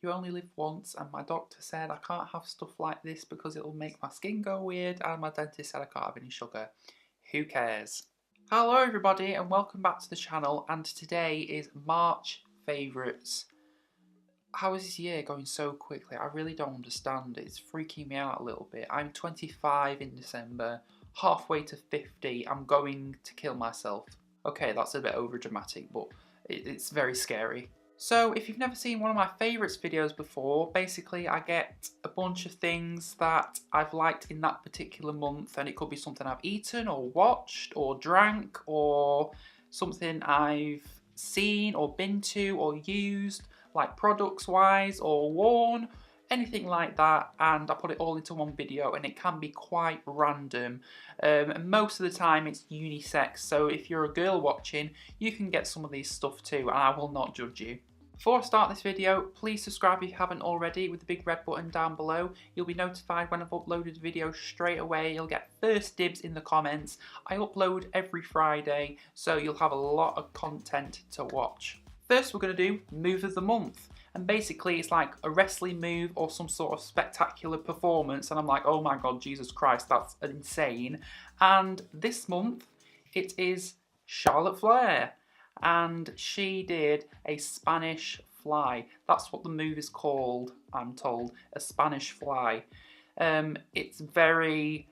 you only live once, and my doctor said I can't have stuff like this because it'll make my skin go weird, and my dentist said I can't have any sugar. Who cares? Hello everybody and welcome back to the channel, and today is March favourites. How is this year going so quickly? I really don't understand. It's freaking me out a little bit. I'm 25 in December, halfway to 50. I'm going to kill myself. Okay, that's a bit over dramatic, but it's very scary. So if you've never seen one of my favourites videos before, basically I get a bunch of things that I've liked in that particular month, and it could be something I've eaten or watched or drank or something I've seen or been to or used, like products wise or worn, anything like that, and I put it all into one video, and it can be quite random. And most of the time it's unisex, so if you're a girl watching, you can get some of these stuff too, and I will not judge you. Before I start this video, please subscribe if you haven't already with the big red button down below. You'll be notified when I've uploaded a video straight away. You'll get first dibs in the comments. I upload every Friday, so you'll have a lot of content to watch. First we're going to do Move of the Month. And basically it's like a wrestling move or some sort of spectacular performance, and I'm like, oh my god, Jesus Christ, that's insane. And this month it is Charlotte Flair, and she did a Spanish fly. That's what the move is called, I'm told, a Spanish fly. It's very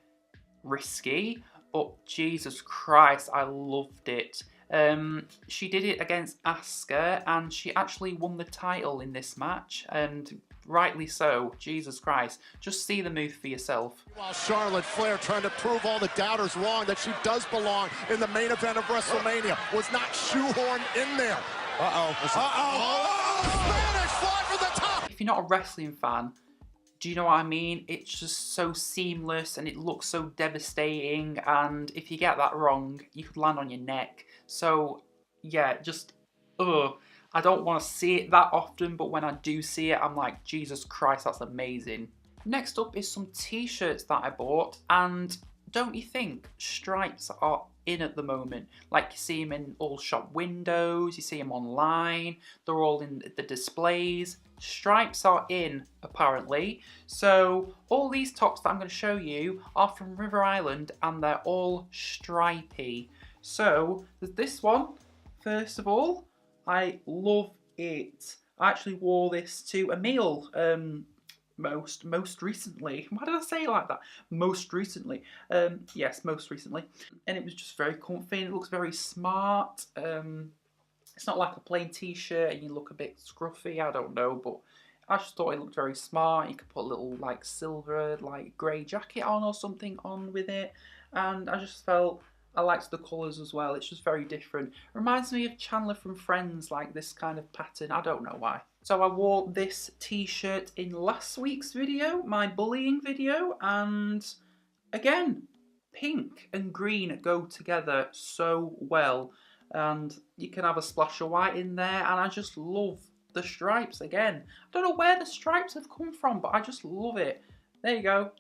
risky, but Jesus Christ, I loved it. She did it against Asuka, and she actually won the title in this match, and rightly so. Jesus Christ. Just see the move for yourself. While Charlotte Flair trying to prove all the doubters wrong that she does belong in the main event of WrestleMania, was not shoehorned in there. Spanish fly for the top! If you're not a wrestling fan, do you know what I mean? It's just so seamless and it looks so devastating, and if you get that wrong, you could land on your neck. So yeah, just I don't want to see it that often, but when I do see it, I'm like, Jesus Christ, that's amazing. Next up is some t-shirts that I bought, and don't you think stripes are in at the moment? Like, you see them in all shop windows, you see them online, they're all in the displays. Stripes are in, apparently. So all these tops that I'm going to show you are from River Island, and they're all stripy. So there's this one, first of all. I love it. I actually wore this to a meal most recently. Why did I say it like that? Most recently. Yes, most recently. And it was just very comfy, and it looks very smart. It's not like a plain t-shirt and you look a bit scruffy, I don't know, but I just thought it looked very smart. You could put a little like silver, like grey jacket on or something on with it, and I just felt I liked the colours as well. It's just very different. Reminds me of Chandler from Friends, like this kind of pattern. I don't know why. So I wore this t-shirt in last week's video, my bullying video, and again, pink and green go together so well. And you can have a splash of white in there, and I just love the stripes again. I don't know where the stripes have come from, but I just love it. There you go.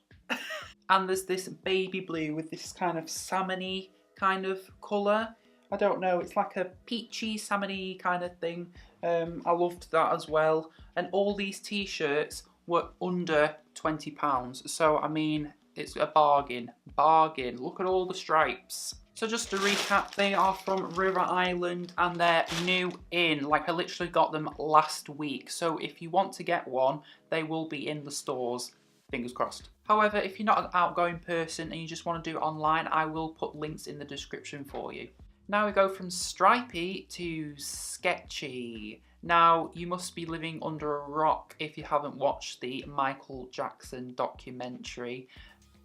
And there's this baby blue with this kind of salmon-y kind of colour. I don't know, it's like a peachy, salmon-y kind of thing. I loved that as well. And all these t-shirts were under £20. So, I mean, it's a bargain. Bargain. Look at all the stripes. So just to recap, they are from River Island, and they're new in. Like, I literally got them last week. So if you want to get one, they will be in the stores. Fingers crossed. However, if you're not an outgoing person and you just want to do it online, I will put links in the description for you. Now we go from stripy to sketchy. Now, you must be living under a rock if you haven't watched the Michael Jackson documentary.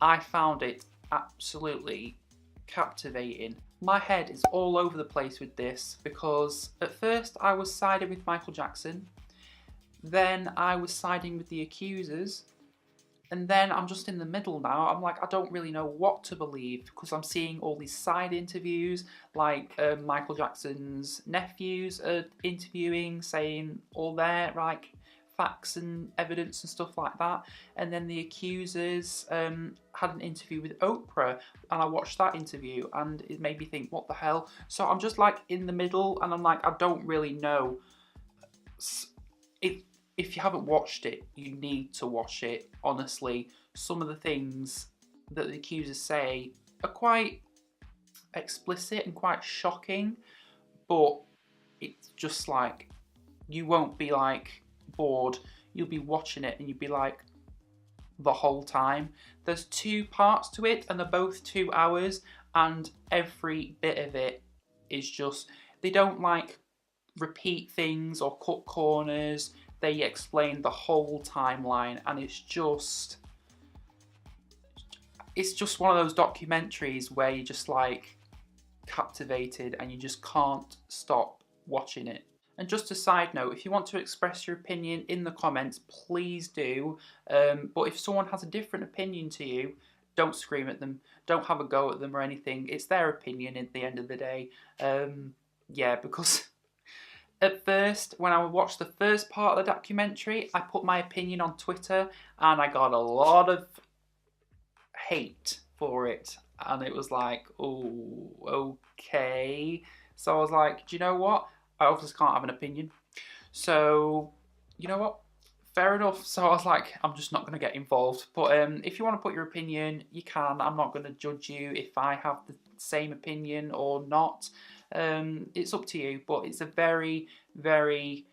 I found it absolutely captivating. My head is all over the place with this, because at first I was siding with Michael Jackson, then I was siding with the accusers, and then I'm just in the middle now. I'm like, I don't really know what to believe, because I'm seeing all these side interviews, like Michael Jackson's nephews are interviewing, saying all their like facts and evidence and stuff like that. And then the accusers had an interview with Oprah, and I watched that interview, and it made me think, what the hell? So I'm just like in the middle, and I'm like, I don't really know. if you haven't watched it, you need to watch it. Honestly, some of the things that the accusers say are quite explicit and quite shocking, but it's just like, you won't be like bored. You'll be watching it and you'll be like, the whole time. There's 2 parts to it and they're both 2 hours, and every bit of it is just, they don't like repeat things or cut corners. They explain the whole timeline, and it's just one of those documentaries where you're just like captivated and you just can't stop watching it. And just a side note, if you want to express your opinion in the comments, please do. But if someone has a different opinion to you, don't scream at them. Don't have a go at them or anything. It's their opinion at the end of the day. Yeah, because at first, when I watched the first part of the documentary, I put my opinion on Twitter and I got a lot of hate for it. And it was like, oh, okay. So I was like, do you know what? I obviously can't have an opinion. So, you know what? Fair enough. So I was like, I'm just not going to get involved. But if you want to put your opinion, you can. I'm not going to judge you if I have the same opinion or not. It's up to you. But it's a very, very...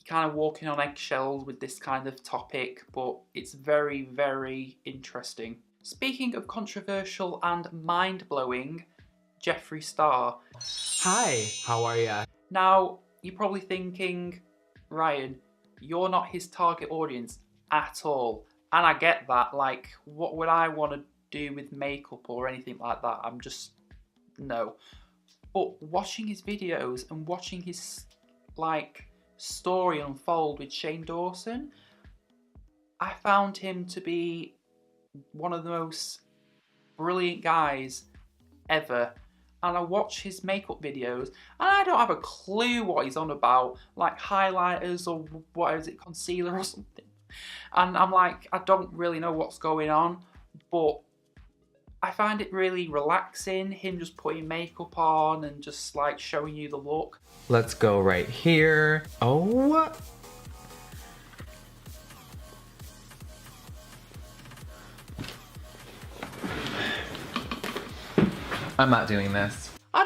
kind of walking on eggshells with this kind of topic. But it's very, very interesting. Speaking of controversial and mind-blowing, Jeffree Star. Hi, how are ya? Now, you're probably thinking, Ryan, you're not his target audience at all. And I get that. Like, what would I want to do with makeup or anything like that? I'm just, no. But watching his videos and watching his, like, story unfold with Shane Dawson, I found him to be one of the most brilliant guys ever. And I watch his makeup videos and I don't have a clue what he's on about, like highlighters or what is it, concealer or something. And I'm like, I don't really know what's going on, but I find it really relaxing, him just putting makeup on and just like showing you the look. Let's go right here. Oh. I'm not doing this. I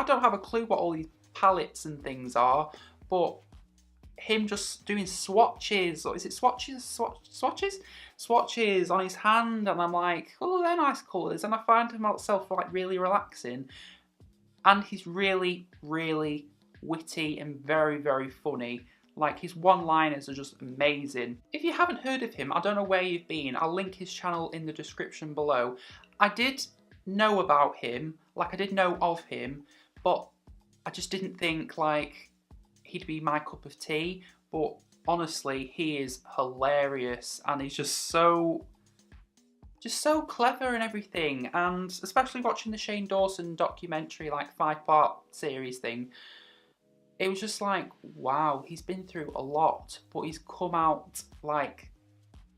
don't have a clue what all these palettes and things are, but him just doing swatches, or is it swatches? Swatches on his hand, and I'm like, oh, they're nice colours, and I find myself like really relaxing. And he's really, really witty and very, very funny. Like, his one-liners are just amazing. If you haven't heard of him, I don't know where you've been. I'll link his channel in the description below. I did know about him, like I did know of him, but I just didn't think like he'd be my cup of tea. But honestly, he is hilarious and he's just so clever and everything. And especially watching the Shane Dawson documentary, like 5-part series thing, it was just like, wow, he's been through a lot, but he's come out like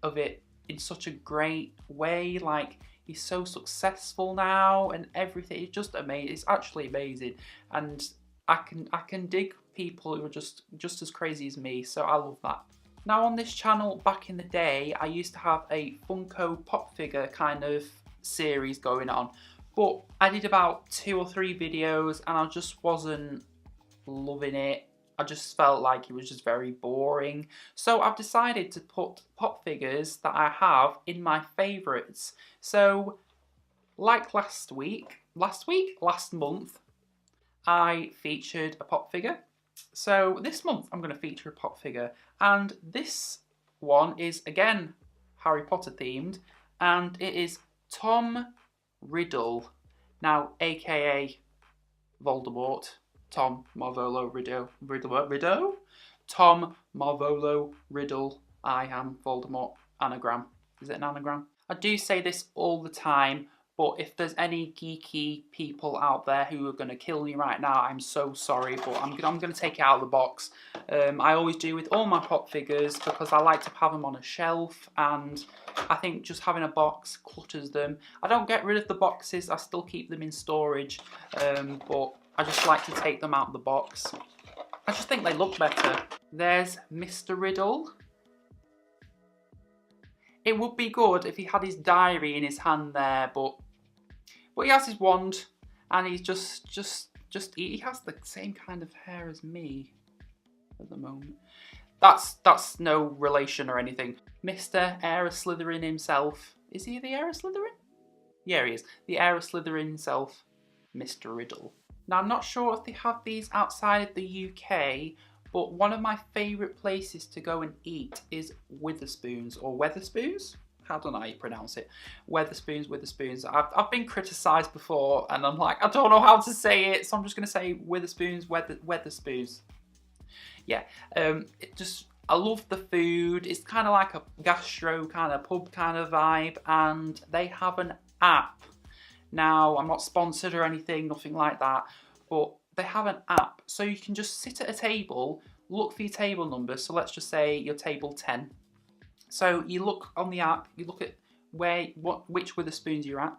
of it in such a great way. Like, he's so successful now and everything. It's just amazing. It's actually amazing. And I can dig people who are just as crazy as me. So I love that. Now on this channel, back in the day, I used to have a Funko pop figure kind of series going on. But I did about 2 or 3 videos and I just wasn't loving it. I just felt like it was just very boring. So I've decided to put pop figures that I have in my favourites. So, like last month, I featured a pop figure. So this month I'm going to feature a pop figure. And this one is, again, Harry Potter themed. And it is Tom Riddle. Now, aka Voldemort. Tom Marvolo Riddle? Tom Marvolo Riddle. I am Voldemort. Anagram. Is it an anagram? I do say this all the time, but if there's any geeky people out there who are going to kill me right now, I'm so sorry, but I'm going to take it out of the box. I always do with all my pop figures because I like to have them on a shelf, and I think just having a box clutters them. I don't get rid of the boxes, I still keep them in storage, but I just like to take them out of the box. I just think they look better. There's Mr. Riddle. It would be good if he had his diary in his hand there, but he has his wand, and he's he has the same kind of hair as me at the moment. That's no relation or anything. Mr. Heir of Slytherin himself. Is he the Heir of Slytherin? Yeah, he is. The Heir of Slytherin himself, Mr. Riddle. Now, I'm not sure if they have these outside the UK, but one of my favourite places to go and eat is Wetherspoons, or Wetherspoons? I don't know how you pronounce it. Wetherspoons. I've been criticised before, and I'm like, I don't know how to say it, so I'm just going to say Wetherspoons, Wetherspoons. Yeah, I love the food. It's kind of like a gastro kind of pub kind of vibe, and they have an app. Now, I'm not sponsored or anything, nothing like that, but they have an app, so you can just sit at a table, look for your table number. So let's just say you're table 10. So you look on the app, you look at which Wetherspoons you're at,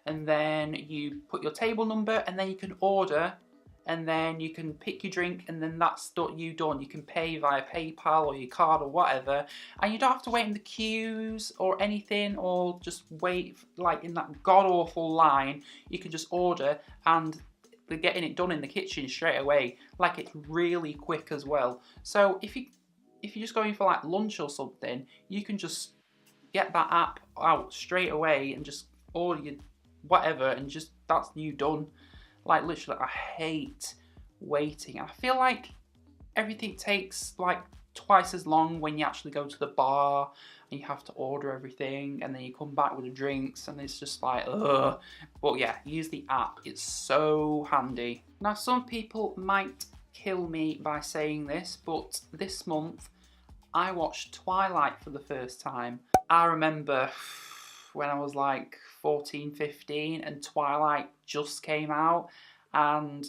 and then you put your table number, and then you can order, and then you can pick your drink, and then that's you done. You can pay via PayPal or your card or whatever, and you don't have to wait in the queues or anything, or just wait like in that god-awful line. You can just order, and they're getting it done in the kitchen straight away. Like, it's really quick as well. So if you're just going for like lunch or something, you can just get that app out straight away and just order your whatever, and just that's you done. Like, literally, I hate waiting. I feel like everything takes like twice as long when you actually go to the bar and you have to order everything, and then you come back with the drinks, and it's just like, ugh. But yeah, use the app. It's so handy. Now, some people might kill me by saying this, but this month I watched Twilight for the first time. I remember when I was like 14, 15 and Twilight just came out, and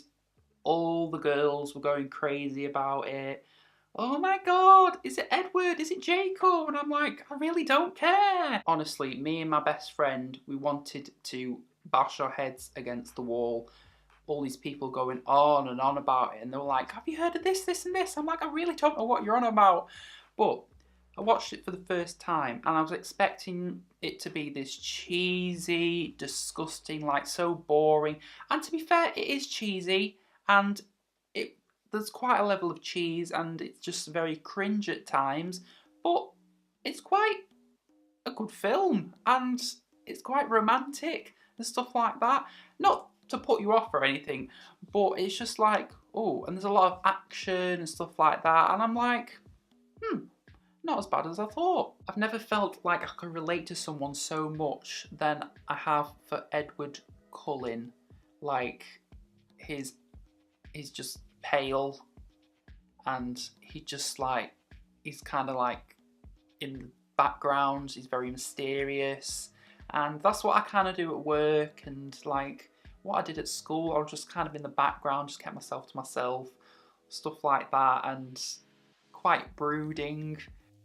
all the girls were going crazy about it. Oh my god, is it Edward? Is it Jacob? And I'm like, I really don't care. Honestly, me and my best friend, we wanted to bash our heads against the wall. All these people going on and on about it, and they were like, have you heard of this, this and this? I'm like, I really don't know what you're on about. But I watched it for the first time, and I was expecting it to be this cheesy, disgusting, like so boring. And to be fair, it is cheesy, and there's quite a level of cheese, and it's just very cringe at times. But it's quite a good film, and it's quite romantic and stuff like that. Not to put you off or anything, but it's just like, oh, and there's a lot of action and stuff like that, and I'm like, not as bad as I thought. I've never felt like I could relate to someone so much than I have for Edward Cullen. Like, he's just pale, and he just like, he's kind of like in the background, he's very mysterious, and that's what I kind of do at work, and like what I did at school, I was just kind of in the background, just kept myself to myself, stuff like that, and quite brooding.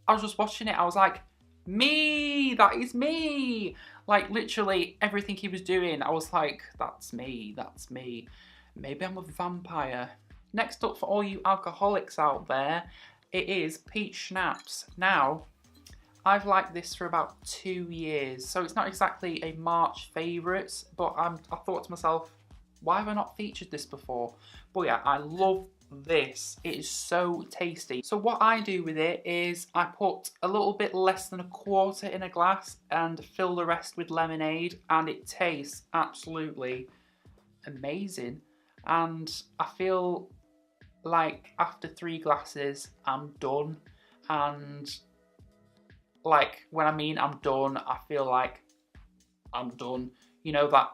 I was just watching it, I was like, me, that is me. Like, literally everything he was doing, I was like, that's me, that's me. Maybe I'm a vampire. Next up, for all you alcoholics out there, it is peach schnapps. Now, I've liked this for about 2 years, so it's not exactly a March favourite, but I thought to myself, why have I not featured this before? But yeah, I love this. It is so tasty. So what I do with it is I put a little bit less than a quarter in a glass and fill the rest with lemonade, and it tastes absolutely amazing. And I feel like after 3 glasses, I'm done. And like, when I mean I'm done, I feel like I'm done. You know that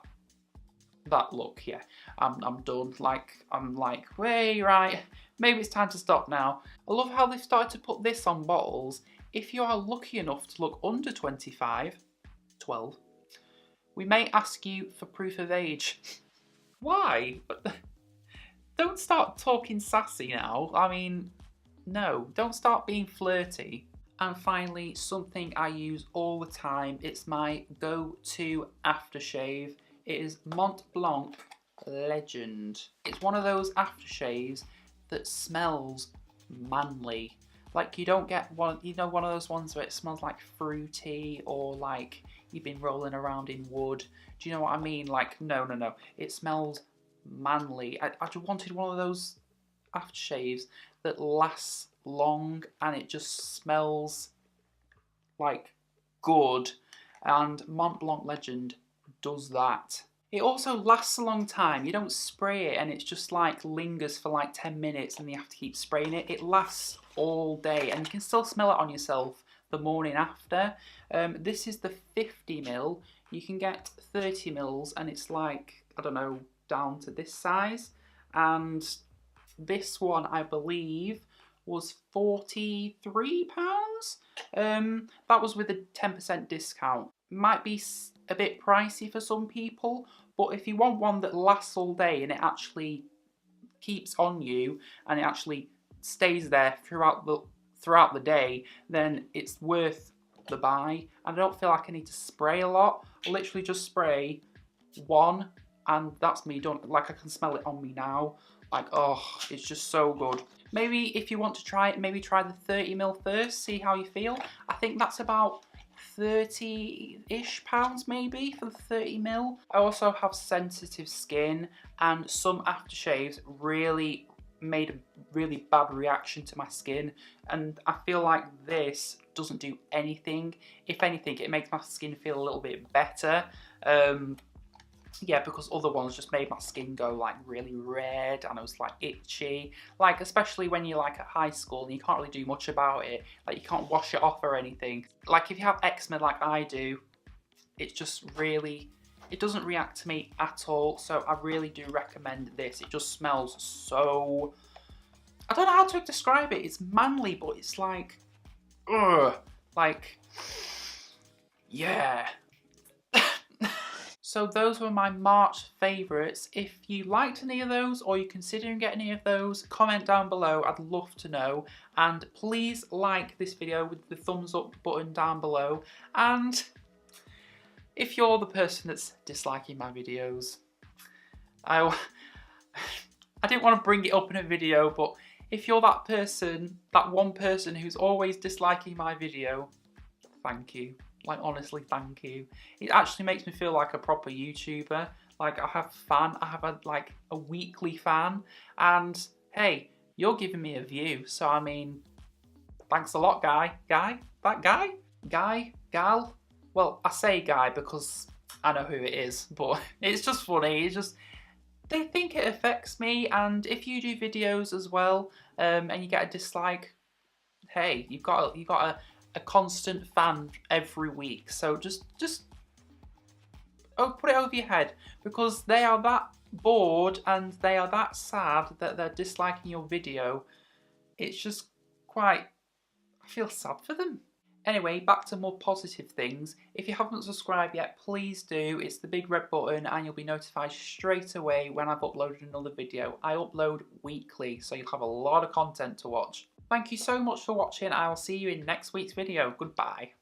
look, yeah. I'm done. Like, I'm like, wait, right, maybe it's time to stop now. I love how they've started to put this on bottles. If you are lucky enough to look under 25, 12, we may ask you for proof of age. Why? Don't start talking sassy now. I mean, no, don't start being flirty. And finally, something I use all the time. It's my go-to aftershave. It is Montblanc Legend. It's one of those aftershaves that smells manly. Like, you don't get one, you know, one of those ones where it smells like fruity or like you've been rolling around in wood. Do you know what I mean? Like, no. It smells manly. I just wanted one of those aftershaves that lasts long and it just smells like good. And Montblanc Legend does that. It also lasts a long time. You don't spray it and it's just like lingers for like 10 minutes and you have to keep spraying it. It lasts all day and you can still smell it on yourself the morning after. This is the 50ml. You can get 30ml and it's like, I don't know, down to this size. And this one, I believe, was £43. That was with a 10% discount. Might be a bit pricey for some people, but if you want one that lasts all day and it actually keeps on you and it actually stays there throughout the day, then it's worth the buy. And I don't feel like I need to spray a lot. I literally just spray one and that's me done. Like, I can smell it on me now. Like, oh, it's just so good. Maybe if you want to try it, maybe try the 30ml first, see how you feel. I think that's about 30-ish pounds maybe for the 30ml. I also have sensitive skin and some aftershaves really made a really bad reaction to my skin, and I feel like this doesn't do anything. If anything, it makes my skin feel a little bit better. Yeah, because other ones just made my skin go like really red and I was like itchy. Like, especially when you're like at high school and you can't really do much about it. Like, you can't wash it off or anything. Like, if you have eczema like I do, it's just really, it doesn't react to me at all. So I really do recommend this. It just smells so, I don't know how to describe it. It's manly, but it's like, ugh, like, yeah. So those were my March favourites. If you liked any of those or you're considering getting any of those, comment down below. I'd love to know. And please like this video with the thumbs up button down below. And if you're the person that's disliking my videos, I didn't want to bring it up in a video, but if you're that person, that one person who's always disliking my video, thank you. Like, honestly, thank you. It actually makes me feel like a proper YouTuber. Like, I have a weekly fan, and hey, you're giving me a view. So I mean, thanks a lot, gal. Well, I say guy because I know who it is, but it's just funny. It's just, they think it affects me, and if you do videos as well, and you get a dislike, hey, you've got a constant fan every week. So just put it over your head, because they are that bored and they are that sad that they're disliking your video. It's just quite, I feel sad for them. Anyway, back to more positive things. If you haven't subscribed yet, please do. It's the big red button and you'll be notified straight away when I've uploaded another video. I upload weekly, so you'll have a lot of content to watch. Thank you so much for watching. I will see you in next week's video. Goodbye.